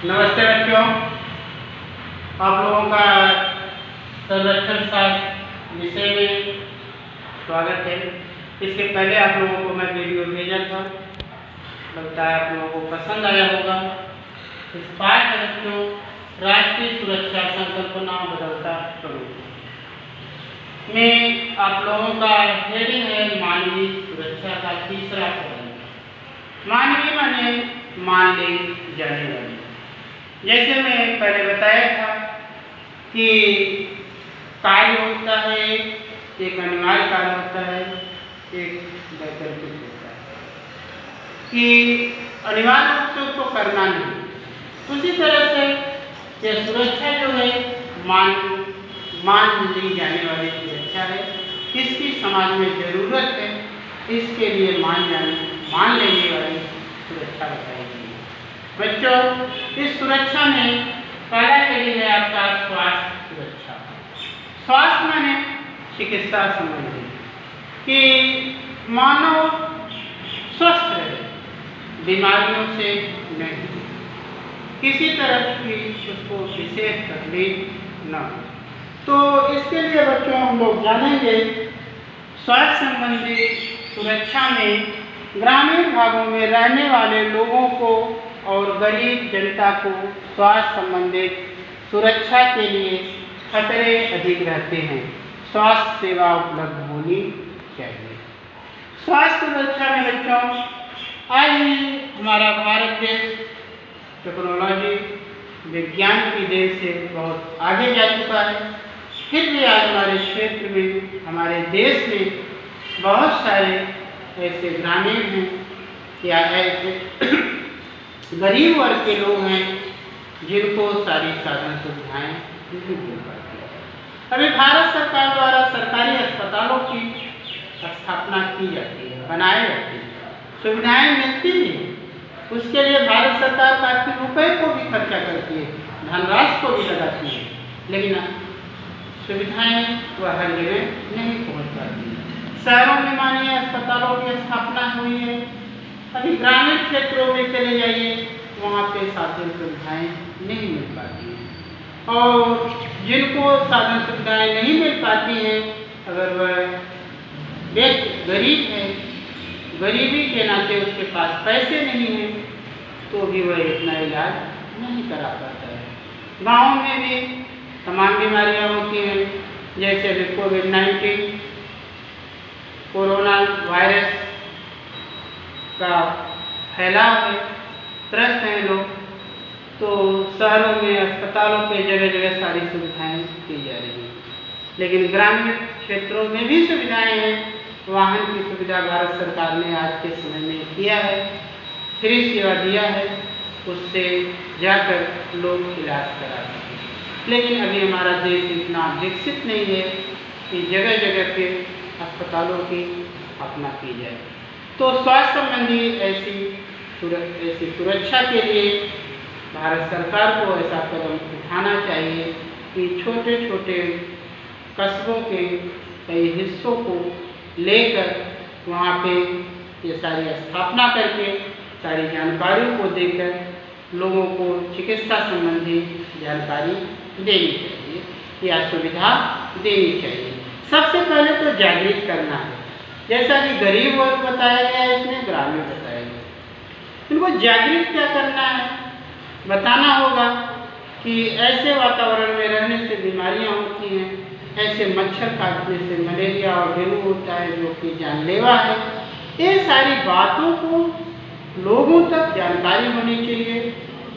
नमस्ते बच्चों, आप लोगों का संरक्षण शास्त्र विषय में स्वागत है। इसके पहले आप लोगों को मैं वीडियो भेजा था, लगता है आप लोगों को पसंद आया होगा। इस पाठ है बच्चों, राष्ट्रीय सुरक्षा संकल्पना बदलता स्वरूप में आप लोगों का हेडिंग है मानवीय सुरक्षा का तीसरा कदम। मानवीय माने मान ली जाने वाली। जैसे मैं पहले बताया था कि कार्य होता है, एक अनिवार्य कार्य होता है, एक वैकल्पिक होता है कि अनिवार्य रूप से उसको करना नहीं। उसी तरह से यह सुरक्षा जो है मान ली जाने वाली सुरक्षा है, इसकी समाज में जरूरत है, इसके लिए मान लेने वाली सुरक्षा बताई गई है। बच्चों, इस सुरक्षा में पहला हेडिंग है आपका स्वास्थ्य सुरक्षा। स्वास्थ्य माने चिकित्सा संबंधी कि मानव स्वस्थ रहे, बीमारियों से नहीं, किसी तरह की उसको विशेष तकलीफ न हो। तो इसके लिए बच्चों हम लोग जानेंगे स्वास्थ्य संबंधी सुरक्षा में ग्रामीण भागों में रहने वाले लोगों को और गरीब जनता को स्वास्थ्य संबंधित सुरक्षा के लिए खतरे अधिक रहते हैं। स्वास्थ्य सेवा उपलब्ध होनी चाहिए। स्वास्थ्य सुरक्षा में बच्चों आज भी हमारा भारत देश टेक्नोलॉजी विज्ञान की देन से बहुत आगे जा चुका है। फिर भी आज हमारे क्षेत्र में, हमारे देश में बहुत सारे ऐसे ग्रामीण हैं या ऐसे गरीब वर्ग के लोग हैं जिनको सारी साधन सुविधाएं नहीं मिल पाती। अभी भारत सरकार द्वारा सरकारी अस्पतालों की स्थापना की जाती है, बनाए जाती है, सुविधाएं मिलती नहीं। उसके लिए भारत सरकार काफी रुपए को भी खर्चा करती है, धनराशि को भी लगाती है, लेकिन सुविधाएं वह हर जगह नहीं पहुंच पाती। शहरों में मानिए अस्पतालों की स्थापना हुई है, अभी ग्रामीण क्षेत्रों में चले जाइए, वहाँ पे साधन सुविधाएं नहीं मिल पाती हैं। और जिनको साधन सुविधाएं नहीं मिल पाती हैं, अगर वह व्यक्ति गरीब है, गरीबी के नाते उसके पास पैसे नहीं हैं, तो भी वह इतना इलाज नहीं करा पाता है। गाँव में भी तमाम बीमारियाँ होती हैं, जैसे अभी कोविड-19 कोरोना वायरस का फैलाव है, त्रस्त हैं लोग, तो शहरों में अस्पतालों पे जगह जगह सारी सुविधाएं की जा रही हैं, लेकिन ग्रामीण क्षेत्रों में भी सुविधाएं हैं। वाहन की सुविधा भारत सरकार ने आज के समय में किया है, फ्री सेवा दिया है, उससे जाकर लोग इलाज करा सकें। लेकिन अभी हमारा देश इतना विकसित नहीं है कि जगह जगह पे अस्पतालों की स्थापना की जाए। तो स्वास्थ्य संबंधी ऐसी सुरक्षा के लिए भारत सरकार को ऐसा कदम उठाना चाहिए कि छोटे छोटे कस्बों के कई हिस्सों को लेकर वहाँ पे ये सारी स्थापना करके सारी जानकारी को देकर लोगों को चिकित्सा संबंधी जानकारी देनी चाहिए या सुविधा देनी चाहिए। सबसे पहले तो जागृत करना है, जैसा कि गरीब वर्ग बताया गया है, इसमें ग्रामीण बताया गया। इनको जागृत क्या करना है, बताना होगा कि ऐसे वातावरण में रहने से बीमारियां होती हैं, ऐसे मच्छर काटने से मलेरिया और डेंगू होता है जो कि जानलेवा है। ये सारी बातों को लोगों तक जानकारी होनी चाहिए,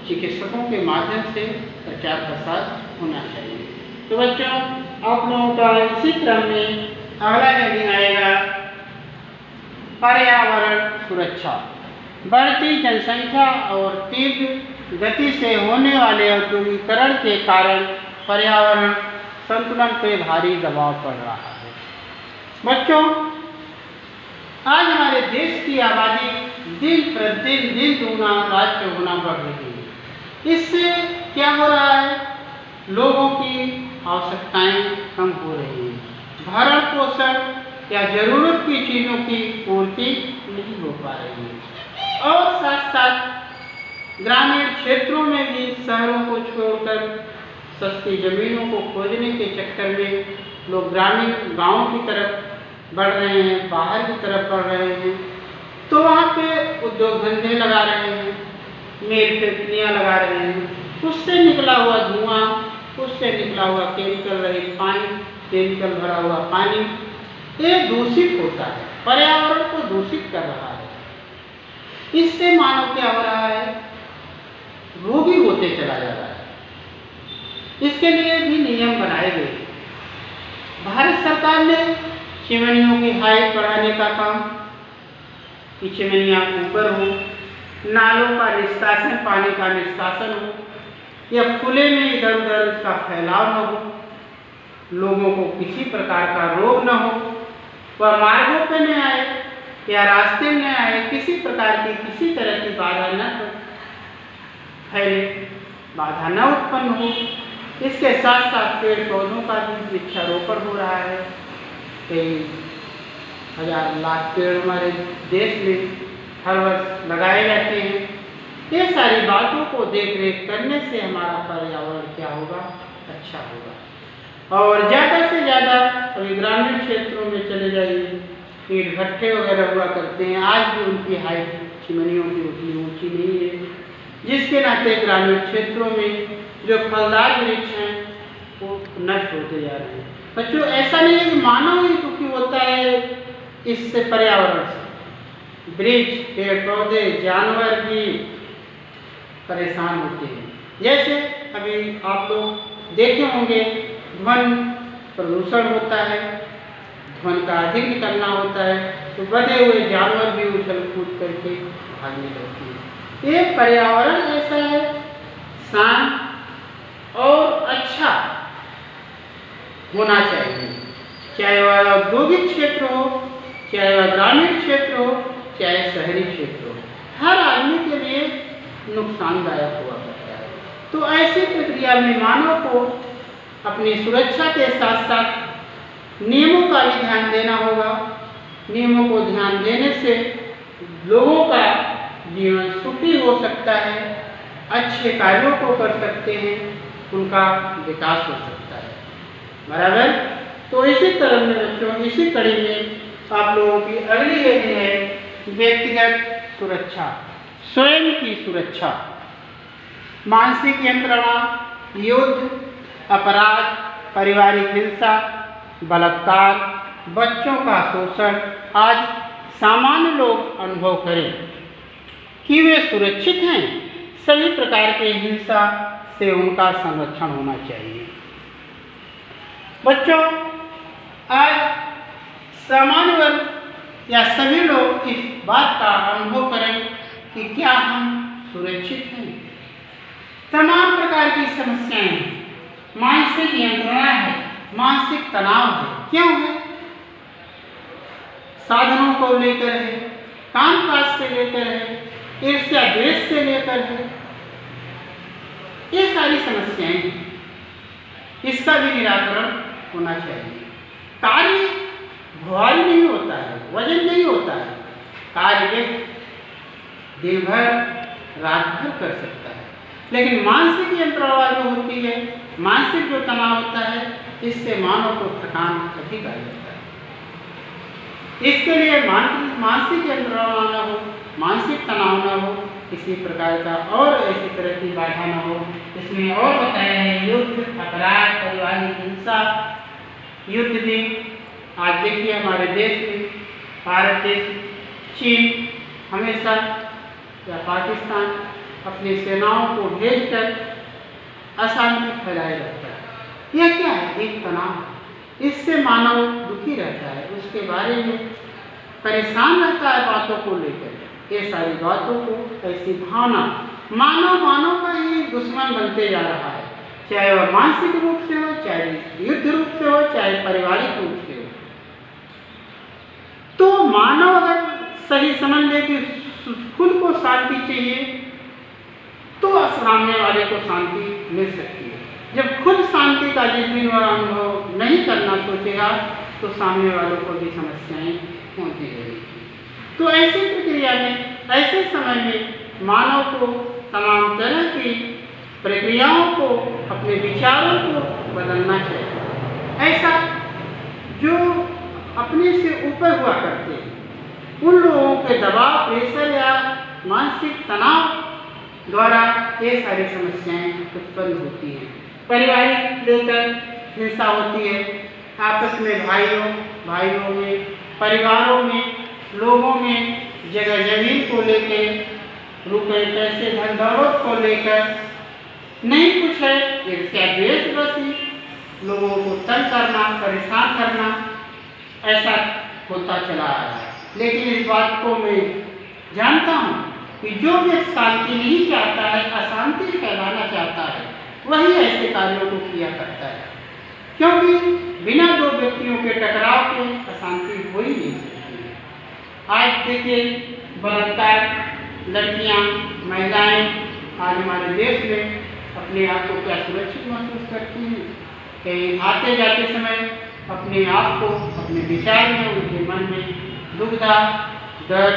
चिकित्सकों के माध्यम से प्रचार प्रसार होना चाहिए। तो बच्चों, आप लोगों का इसी क्रम में अगला हेडिंग आएगा पर्यावरण सुरक्षा। बढ़ती जनसंख्या और तीव्र गति से होने वाले औद्योगिकरण के कारण पर्यावरण संतुलन पर भारी दबाव पड़ रहा है। बच्चों, आज हमारे देश की आबादी दिन प्रतिदिन दिन दूना रात चौगुना बढ़ रही है। इससे क्या हो रहा है, लोगों की आवश्यकताएं कम हो रही हैं, भरण पोषण या जरूरत की चीज़ों की पूर्ति नहीं हो पा रही है, और साथ साथ ग्रामीण क्षेत्रों में भी शहरों को छोड़कर सस्ती ज़मीनों को खोजने के चक्कर में लोग ग्रामीण गाँव की तरफ बढ़ रहे हैं, बाहर की तरफ बढ़ रहे हैं। तो वहाँ पे उद्योग धंधे लगा रहे हैं, मिल फैक्ट्रियाँ लगा रहे हैं, उससे निकला हुआ धुआं, उससे निकला हुआ केमिकल रहित पानी, केमिकल भरा हुआ पानी ये दूषित होता है, पर्यावरण को दूषित कर रहा है। इससे मानव क्या हो रहा है, रोगी होते चला जा रहा है। इसके लिए भी नियम बनाए गए। भारत सरकार ने चिमनियों की हाइट बढ़ाने का काम, कि चिमनियाँ ऊपर हो, नालों का निष्कासन, पानी का निष्कासन हो, या खुले में इधर उधर इसका फैलाव न हो, लोगों को किसी प्रकार का रोग न हो, वह मार्गों पर न आए या रास्ते में न आए, किसी प्रकार की किसी तरह की बाधा न फैले, बाधा न उत्पन्न हो। इसके साथ साथ पेड़ पौधों का भी वृक्षारोपण हो रहा है। कई हजार लाख पेड़ हमारे देश में हर वर्ष लगाए जाते हैं। ये सारी बातों को देख रेख करने से हमारा पर्यावरण क्या होगा, अच्छा होगा। और ज़्यादा से ज़्यादा अभी ग्रामीण क्षेत्रों में चले जाइए, ईंट भट्ठे वगैरह हुआ करते हैं, आज भी उनकी हाइट चिमनियों की उतनी ऊँची नहीं है, जिसके नाते ग्रामीण क्षेत्रों में जो फलदार वृक्ष हैं वो नष्ट होते जा रहे हैं। बच्चों, ऐसा नहीं है कि मानव ही दुखी होता है इससे, पर्यावरण से वृक्ष, पेड़ पौधे, जानवर भी परेशान होते हैं। जैसे अभी आप लोग देखे होंगे, ध्वनि प्रदूषण होता है, ध्वनि का अधिक निकलना होता है, तो बधे हुए जानवर भी उछल कूद करके भागने लगते हैं। ये पर्यावरण ऐसा है शांत और अच्छा होना चाहिए, चाहे वह औद्योगिक क्षेत्र हो, चाहे वह ग्रामीण क्षेत्र हो, चाहे शहरी क्षेत्र हो, हर आदमी के लिए नुकसानदायक हुआ करता है। तो ऐसी प्रक्रिया में मानव को अपनी सुरक्षा के साथ साथ नियमों का भी ध्यान देना होगा। नियमों को ध्यान देने से लोगों का जीवन सुखी हो सकता है, अच्छे कार्यों को कर सकते हैं, उनका विकास हो सकता है। बराबर। तो इसी तरह में बच्चों, इसी कड़ी में आप लोगों की अगली यदि है व्यक्तिगत सुरक्षा, स्वयं की सुरक्षा, मानसिक यंत्रणा, युद्ध, अपराध, पारिवारिक हिंसा, बलात्कार, बच्चों का शोषण आज सामान्य लोग अनुभव करें कि वे सुरक्षित हैं। सभी प्रकार के हिंसा से उनका संरक्षण होना चाहिए। बच्चों, आज सामान्य वर्ग या सभी लोग इस बात का अनुभव करें कि क्या हम सुरक्षित हैं। तमाम प्रकार की समस्याएं हैं, मानसिक यंत्रणा है, मानसिक तनाव है। क्यों है? साधनों को लेकर है, कामकाज से लेकर है, ईर्ष्या द्वेष से लेकर है, ये सारी समस्याएं हैं। इसका भी निराकरण होना चाहिए। कार्य भारी नहीं होता है, वजन नहीं होता है। कार्य दिन भर रात भर कर सकता है, लेकिन मानसिक यंत्रणा जो होती है, मानसिक जो तनाव होता है, इससे मानव को थकान अधिक आ जाता है। इसके लिए मानसिक यंत्रणा न हो, मानसिक तनाव न हो, किसी प्रकार का और ऐसी तरह की बाधा न हो। इसमें और बताया है युद्ध, अपराध, पारिवारिक हिंसा। युद्ध भी आज देखिए हमारे देश में, भारत देश, चीन हमेशा या पाकिस्तान अपनी सेनाओं को भेजकर अशांति फैलाए रहता है। यह क्या है? एक तनाव। इससे मानव दुखी रहता है, उसके बारे में परेशान रहता है बातों को लेकर। ये सारी बातों को, ऐसी भावना मानव का ही दुश्मन बनते जा रहा है, चाहे वह मानसिक रूप से हो, चाहे युद्ध रूप से हो, चाहे पारिवारिक रूप से हो। तो मानव अगर सही समझ ले कि खुद को शांति चाहिए, तो सामने वाले को शांति मिल सकती है। जब खुद शांति का जिस दिन वह अनुभव नहीं करना सोचेगा, तो सामने वालों को भी समस्याएं होती रहेगी। तो ऐसी प्रक्रिया में, ऐसे समय में मानव को तमाम तरह की प्रक्रियाओं को, अपने विचारों को बदलना चाहिए। ऐसा जो अपने से ऊपर हुआ करते हैं, उन लोगों के दबाव, प्रेशर या मानसिक तनाव द्वारा ये सारी समस्याएं उत्पन्न होती हैं। पारिवारिक लेकर हिंसा होती है, आपस में भाइयों में, परिवारों में, लोगों में, जगह जमीन को लेकर, रुपए पैसे धन दौलत को लेकर नहीं कुछ है, ईर्ष्या द्वेष बसी, लोगों को तंग करना, परेशान करना, ऐसा होता चला आ रहा है। लेकिन इस बात को मैं जानता हूँ कि जो व्यक्ति शांति नहीं चाहता है, अशांति फैलाना चाहता है, वही ऐसे कार्यों को किया करता है, क्योंकि बिना दो व्यक्तियों के टकराव के अशांति हो ही नहीं सकती है। आज देखिए बलात्कार, लड़कियां, महिलाएं आज हमारे देश में अपने आप को क्या सुरक्षित महसूस करती हैं। कहीं आते जाते समय अपने आप को, अपने विचार में, उनके मन में दुविधा, डर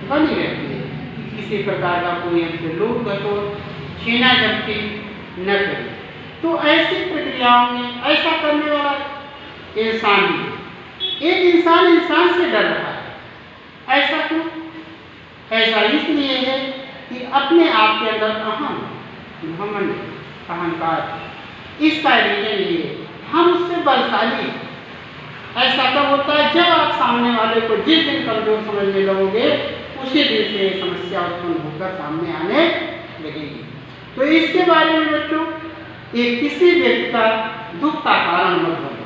बनी रहती है कि किसी प्रकार का कोई हमसे लूट खसोट, छीना झपटी न करे। तो ऐसी प्रक्रियाओं में ऐसा करने वाला इंसान भी, एक इंसान से डर रहा है। ऐसा क्यों? ऐसा इसलिए है कि अपने आप के अंदर घमंड, अहंकार, इसका रीजन ये है, हम उससे बलशाली। ऐसा कब होता है? जब आप सामने वाले को जिस दिन कमजोर समझने लगोगे, उसी दिन से समस्या उत्पन्न होकर सामने आने लगेगी। तो इसके बारे में बच्चों, ये किसी व्यक्ति का दुख का कारण मत बनो।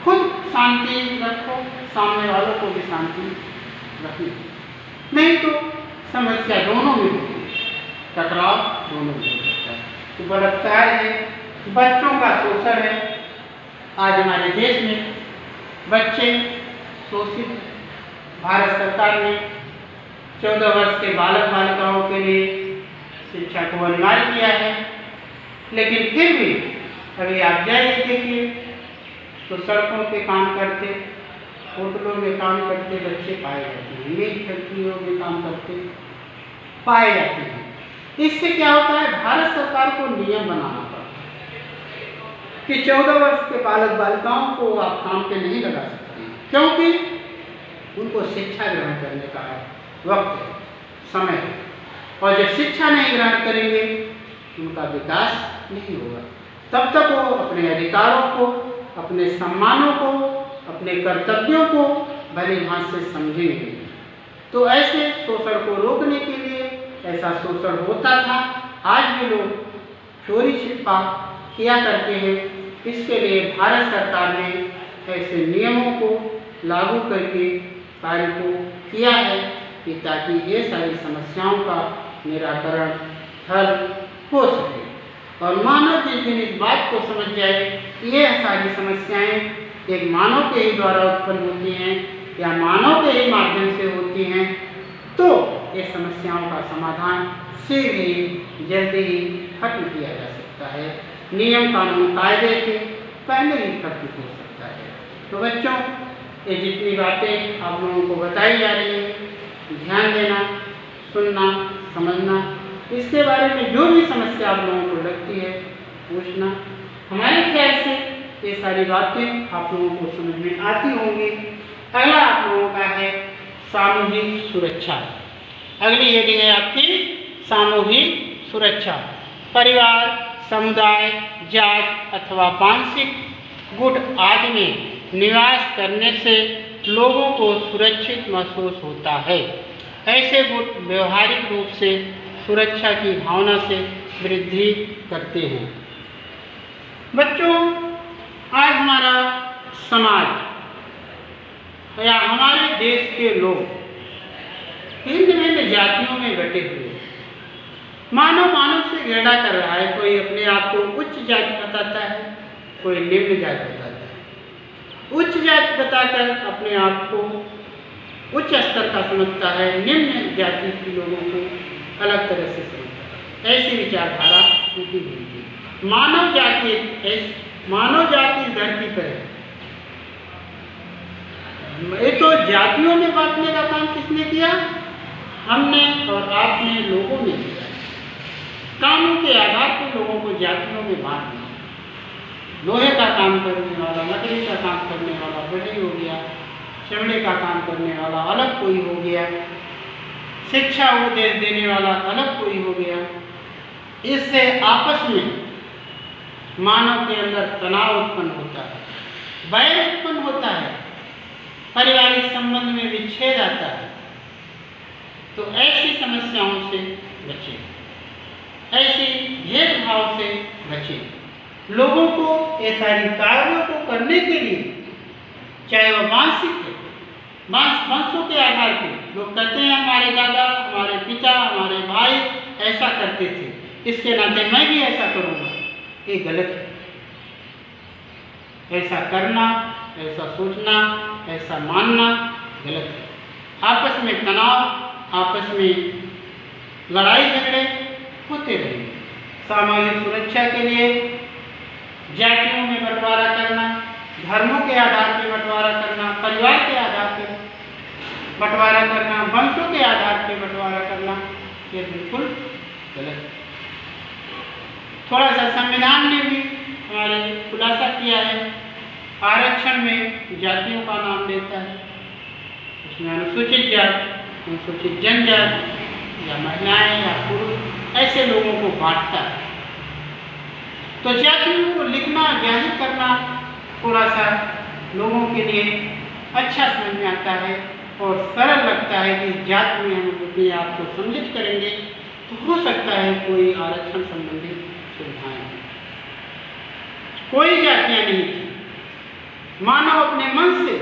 खुद शांति रखो, सामने वालों को भी शांति रखनी, नहीं तो समस्या दोनों में होगी, टकराव दोनों में हो सकता है। तो बलात्कार है, बच्चों का शोषण है। आज हमारे देश में बच्चे शोषित, भारत सरकार ने 14 वर्ष के बालक बालिकाओं के लिए शिक्षा को अनिवार्य किया है, लेकिन फिर भी अभी आप जाइए देखिए तो सड़कों पे काम करते, होटलों में काम करते बच्चे पाए जाते हैं, मीट फैक्ट्रियों में काम करते पाए जाते हैं। इससे क्या होता है? भारत सरकार को नियम बनाना पड़ता है कि 14 वर्ष के बालक बालिकाओं को आप काम पे नहीं लगा सकते, क्योंकि उनको शिक्षा ग्रहण करने का वक्त है, समय है, और जब शिक्षा नहीं ग्रहण करेंगे उनका विकास नहीं होगा। तब तक वो अपने अधिकारों को, अपने सम्मानों को, अपने कर्तव्यों को भली भांति से समझेंगे। तो ऐसे शोषण को रोकने के लिए, ऐसा शोषण होता था, आज भी लोग चोरी छिपा किया करते हैं। इसके लिए भारत सरकार ने ऐसे नियमों को लागू करके कार्य को किया है कि ताकि ये सारी समस्याओं का निराकरण हल हो सके। और मानव जिस दिन इस बात को समझ जाए कि ये सारी समस्याएं एक मानव के ही द्वारा उत्पन्न होती हैं या मानव के ही माध्यम से होती हैं, तो ये समस्याओं का समाधान शीघ्र ही, जल्दी ही खत्म किया जा सकता है। नियम कानून कायदे के पहले ही खत्म हो सकता है। तो बच्चों, ये जितनी बातें आप लोगों को बताई जा रही हैं, ध्यान देना, सुनना, समझना, इसके बारे में जो भी समस्या आप लोगों को लगती है पूछना। हमारे ख्याल से ये सारी बातें आप लोगों को समझ में आती होंगी। अगला आप लोगों का है सामूहिक सुरक्षा। अगली हेडिंग है आपकी सामूहिक सुरक्षा। परिवार, समुदाय, जात अथवा मानसिक गुट आदि में निवास करने से लोगों को सुरक्षित महसूस होता है। ऐसे गुट व्यवहारिक रूप से सुरक्षा की भावना से वृद्धि करते हैं। बच्चों, आज हमारा समाज या हमारे देश के लोग भिन्न भिन्न जातियों में बटे हुए हैं। मानव से घृणा कर रहा है। कोई अपने आप को उच्च जाति बताता है, कोई निम्न जाति बताता है। उच्च जाति बताकर अपने आप को उच्च स्तर का समझता है, निम्न जाति के लोगों को अलग तरह से समझता है। ऐसी विचारधारा टूटी हुई है। मानव जाति इस धरती पर है। ये तो जातियों में बांटने का काम किसने किया? हमने और आपने, लोगों ने किया। कामों के आधार पर लोगों को जातियों में बांट दिया। लोहे का काम करने वाला, लकड़ी का काम करने वाला बढ़ई हो गया, चमड़े का काम करने वाला अलग कोई हो गया, शिक्षा उपदेश देने वाला अलग कोई हो गया। इससे आपस में मानव के अंदर तनाव उत्पन्न होता है, वैर उत्पन्न होता है, पारिवारिक संबंध में विच्छेद आता है। तो ऐसी समस्याओं से बचें, ऐसी भेदभाव से बचें। लोगों को ये सारी कार्यों को करने के लिए, चाहे वह मानसिक है, वंशों के आधार पर लोग कहते हैं हमारे दादा, हमारे पिता, हमारे भाई ऐसा करते थे, इसके नाते मैं भी ऐसा करूँगा, ये गलत है। ऐसा करना, ऐसा सोचना, ऐसा मानना गलत है। आपस में तनाव, आपस में लड़ाई झगड़े होते रहेंगे। सामाजिक सुरक्षा के लिए जातियों में बंटवारा करना, धर्मों के आधार पर बंटवारा करना, परिवार के आधार पर बंटवारा करना, वंशों के आधार पर बंटवारा करना, ये बिल्कुल गलत है। थोड़ा सा संविधान ने भी हमारे खुलासा किया है। आरक्षण में जातियों का नाम देता है, उसमें अनुसूचित जाति, अनुसूचित जनजाति या महिलाएं या पुरुष ऐसे लोगों को बांटता है। तो जातियों को लिखना, जाहिर करना थोड़ा सा लोगों के लिए अच्छा समझ में आता है और सरल लगता है कि जाति में हम अपने आप को सम्मिलित करेंगे तो हो सकता है कोई आरक्षण संबंधी सुविधाएं। कोई जातियां नहीं थी, मानव अपने मन से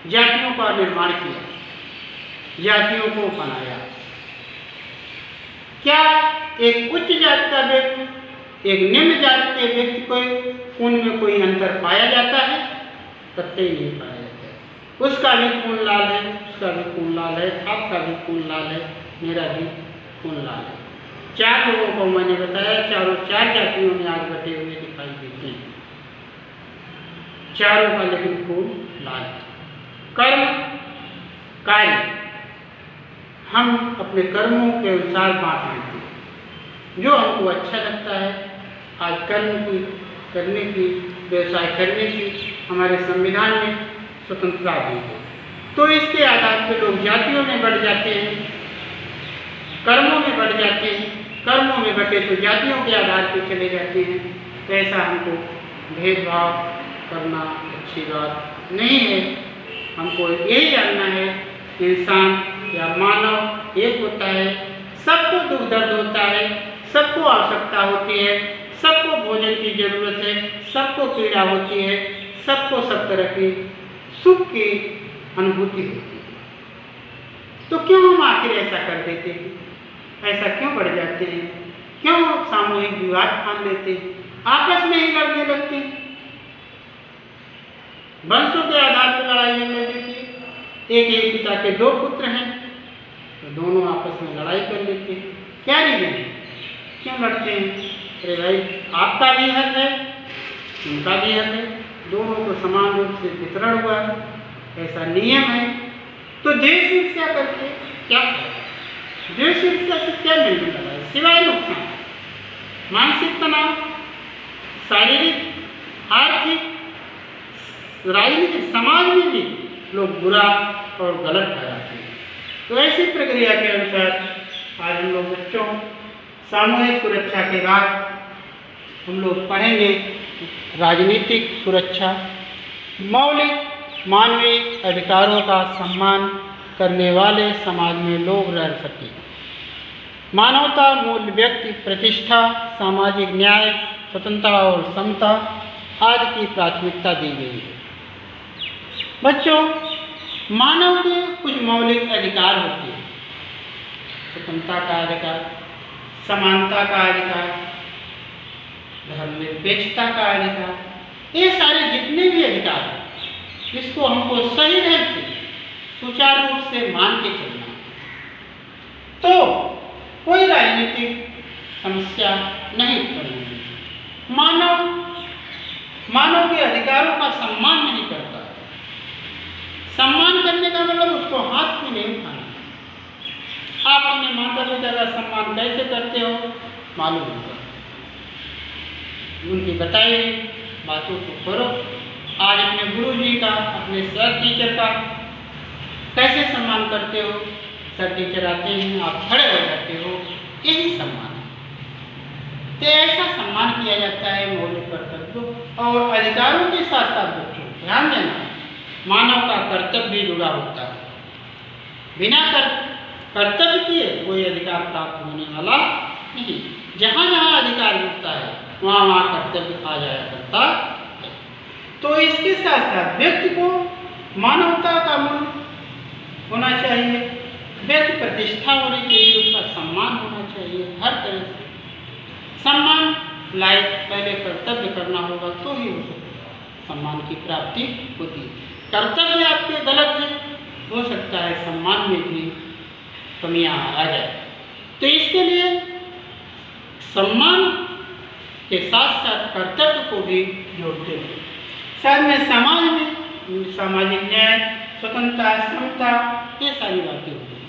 जातियों का निर्माण किया, जातियों को बनाया। क्या एक उच्च जाति का व्यक्ति एक निम्न जाति के व्यक्ति को उनमें कोई अंतर पाया जाता है? कतई नहीं पाया जाता है। उसका भी खून लाल है, उसका भी खून लाल है, आपका भी खून लाल है, मेरा भी खून लाल है। चार लोगों को मैंने बताया, चारों चार जातियों में आज बटे हुए दिखाई देते हैं, चारों का लेकिन खून लाल है। कर्म कार्य हम अपने कर्मों के अनुसार बांट लेते हैं। जो हमको अच्छा लगता है, आज कर्म की करने की, व्यवसाय करने की हमारे संविधान में स्वतंत्रता दी है, तो इसके आधार पर लोग जातियों में बढ़ जाते हैं, कर्मों में बढ़ जाते हैं, कर्मों में बढ़े तो जातियों के आधार पर चले जाते हैं। तो ऐसा हमको भेदभाव करना अच्छी बात नहीं है। हमको यही जानना है, इंसान या मानव एक होता है, सबको दुख दर्द होता है, सबको आवश्यकता होती है, सबको भोजन की जरूरत है, सबको पीड़ा होती है, सबको सब तरह की सुख की अनुभूति होती है। तो क्यों हम आखिर ऐसा कर देते हैं? ऐसा क्यों बढ़ जाते हैं? क्यों सामूहिक विवाद ठान लेते हैं? आपस में ही लड़ने लगते हैं, वंशों के आधार पर लड़ाई झगड़े देती है। एक पिता के दो पुत्र हैं तो दोनों आपस में लड़ाई कर लेते हैं। क्या रीजन है, क्यों लड़ते हैं? अरे भाई, आपका भी हक है, उनका भी हक है, दोनों को समान रूप से वितरण हुआ है, ऐसा नियम है। तो देश ईर्ष्या करके क्या फायदा? देश ईर्ष्या से क्या मिलने लगा है सिवाय नुकसान? मानसिक तनाव, शारीरिक, आर्थिक, राजनीतिक, समाज में भी लोग बुरा और गलत ठहराते हैं। तो ऐसी प्रक्रिया के अनुसार आज हम लोग बच्चों सामूहिक सुरक्षा के बाद हम लोग पढ़ेंगे राजनीतिक सुरक्षा। मौलिक मानवीय अधिकारों का सम्मान करने वाले समाज में लोग रह सकें। मानवता, मूल व्यक्ति प्रतिष्ठा, सामाजिक न्याय, स्वतंत्रता और समता आदि की प्राथमिकता दी गई है। बच्चों, मानव के कुछ मौलिक अधिकार होते हैं, स्वतंत्रता का अधिकार, समानता का अधिकार, धर्मनिरपेक्षता का अधिकार, ये सारे जितने भी अधिकार हैं, इसको हमको सही ढंग से सुचारू रूप से मान के चलना है, तो कोई राजनीतिक समस्या नहीं उत्पन्न। मानव के अधिकारों का सम्मान नहीं करता। सम्मान करने का मतलब उसको हाथ में नहीं उठाना। आप अपने माता पिता का सम्मान कैसे करते हो? मालूम होगा। उनकी बताई बातों को करो। आज अपने गुरु जी का, अपने सर टीचर का कैसे सम्मान करते हो? सर टीचर आते हैं, आप खड़े हो जाते हो, यही सम्मान है। तो ऐसा सम्मान किया जाता है मौलिक कर्तव्य और अधिकारों के साथ साथ बच्चों ध्यान देना, मानव का कर्तव्य भी जुड़ा होता है। बिना कर्तव्य किए कोई अधिकार प्राप्त होने वाला नहीं। जहाँ जहाँ अधिकार मिलता है वहाँ वहाँ कर्तव्य आ जाया करता है। तो इसके साथ साथ व्यक्ति को मानवता का मूल्य होना चाहिए, व्यक्ति प्रतिष्ठा होनी चाहिए, उसका सम्मान होना चाहिए हर तरह से। सम्मान लायक पहले कर्तव्य करना होगा तो ही सम्मान की प्राप्ति होती है। कर्तव्य आपके गलत है, हो सकता है सम्मान में भी कमियां आ जाए। तो इसके लिए सम्मान के साथ साथ कर्तव्य को भी जोड़ते हैं। साथ में समाज में सामाजिक न्याय, स्वतंत्रता, समता, ये सारी बातें होती हैं।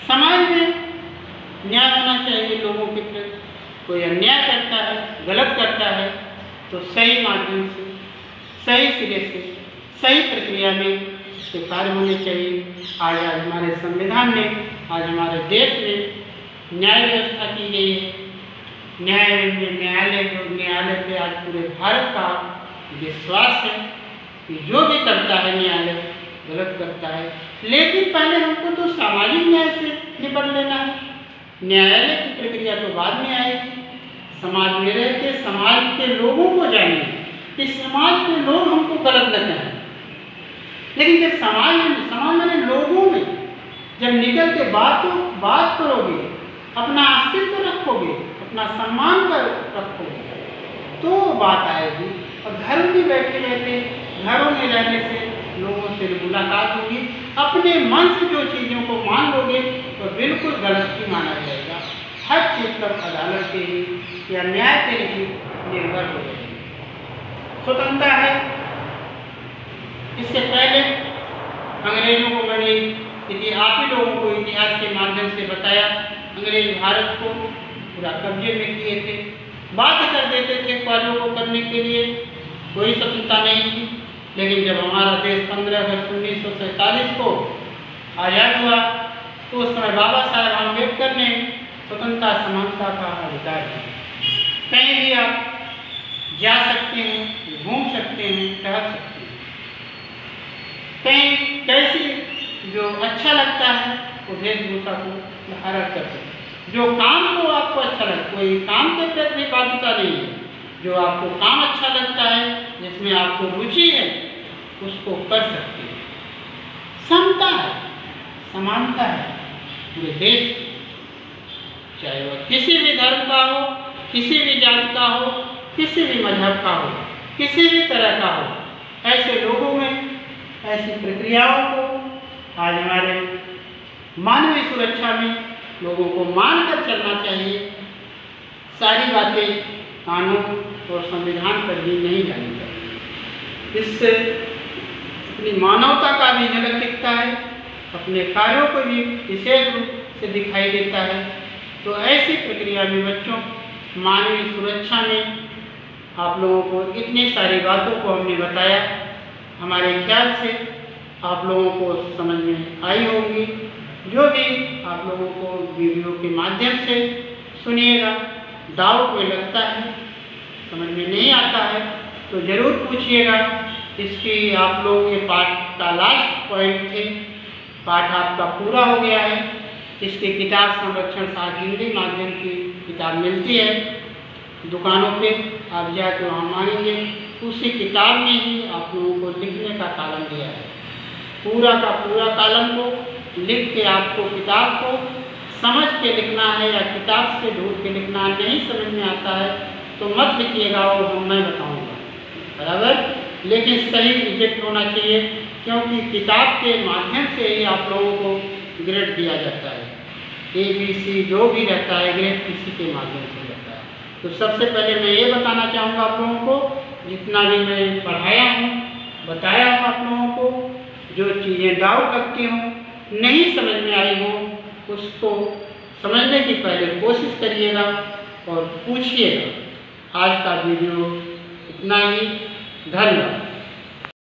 समाज में न्याय होना चाहिए लोगों के प्रति। कोई अन्याय करता है, गलत करता है तो सही माध्यम से, सही सिरे से, सही प्रक्रिया में उसके कार्य होने चाहिए। आज हमारे संविधान में, आज हमारे देश में न्याय व्यवस्था की गई है। न्यायालय पे आज पूरे भारत का विश्वास है कि जो भी करता है न्यायालय गलत करता है। लेकिन पहले हमको तो सामाजिक न्याय से निपट लेना है, न्यायालय की प्रक्रिया तो बाद में आएगी। समाज में रह के समाज के लोगों को जानिए कि समाज के लोग हमको गलत न कहें। लेकिन जब समाज में लोगों में जब निकल के बात करोगे, अपना अस्तित्व रखोगे, अपना सम्मान कर रखोगे तो बात आएगी। और घरों में बैठे रहते, घरों में रहने से लोगों से मुलाकात होगी, अपने मन से जो चीज़ों को मान लोगे तो बिल्कुल गलत ही माना जाएगा। हर चीज़ तक अदालत के ही या न्याय पे ही निर्भर हो जाएगी। स्वतंत्रता है, इससे पहले अंग्रेजों को मैंने आप ही लोगों को इतिहास के माध्यम से बताया। अंग्रेज भारत को पूरा कब्जे में किए थे, बात कर देते थे कार्यों को करने के लिए, कोई स्वतंत्रता नहीं थी। लेकिन जब हमारा देश 15 अगस्त 1947 को आज़ाद हुआ तो उस समय बाबा साहब अम्बेडकर ने स्वतंत्रता समानता का अधिकार दिया। कहीं भी आप जा सकते हैं, घूम सकते हैं, टहल सकते हैं, कहीं कैसी जो अच्छा लगता है वो वेशभूषा को धारण कर सकते हैं। जो काम को आपको अच्छा लगता है, कोई काम के प्रति बाध्यता नहीं है, जो आपको काम अच्छा लगता है, जिसमें आपको रुचि है, उसको कर सकते हैं। समता है, समानता है पूरे देश, चाहे वह किसी भी धर्म का हो, किसी भी जाति का हो, किसी भी मजहब का हो, किसी भी तरह का हो। ऐसे लोगों में ऐसी प्रक्रियाओं को आज हमारे मानवीय सुरक्षा में लोगों को मानकर चलना चाहिए। सारी बातें कानून और संविधान पर भी नहीं जानी चाहिए। इससे अपनी मानवता का भी झलक दिखता है, अपने कार्यों को भी विशेष रूप से दिखाई देता है। तो ऐसी प्रक्रिया में बच्चों, मानवीय सुरक्षा में आप लोगों को इतनी सारी बातों को हमने बताया, हमारे ख्याल से आप लोगों को समझ में आई होगी। जो भी आप लोगों को वीडियो के माध्यम से सुनिएगा, डाउट में लगता है, समझ में नहीं आता है तो ज़रूर पूछिएगा। इसकी आप लोगों के पाठ का लास्ट पॉइंट थे, पाठ आपका पूरा हो गया है। इसकी किताब संरक्षण शास्त्र हिंदी माध्यम की किताब मिलती है दुकानों पे, आप जाकर वहाँ मांगेंगे। उसी किताब में ही आप लोगों को लिखने का कालम दिया है। पूरा का पूरा कालम को लिख के आपको किताब को समझ के लिखना है या किताब से ढूंढ के लिखना है। नहीं समझ में आता है तो मत लिखिएगा, वो मैं बताऊँगा, बराबर। लेकिन सही रिजेक्ट होना चाहिए, क्योंकि किताब के माध्यम से ही आप लोगों को ग्रेड दिया जाता है। ABC जो भी रहता है ग्रेड किसी के माध्यम से रहता है। तो सबसे पहले मैं ये बताना चाहूँगा आप लोगों को, जितना भी मैं पढ़ाया हूँ, बताया हूँ आप लोगों को, जो चीज़ें डाउट लगती हों, नहीं समझ में आई हो, उसको समझने की पहले कोशिश करिएगा और पूछिएगा। आज का वीडियो इतना ही। धन्यवाद।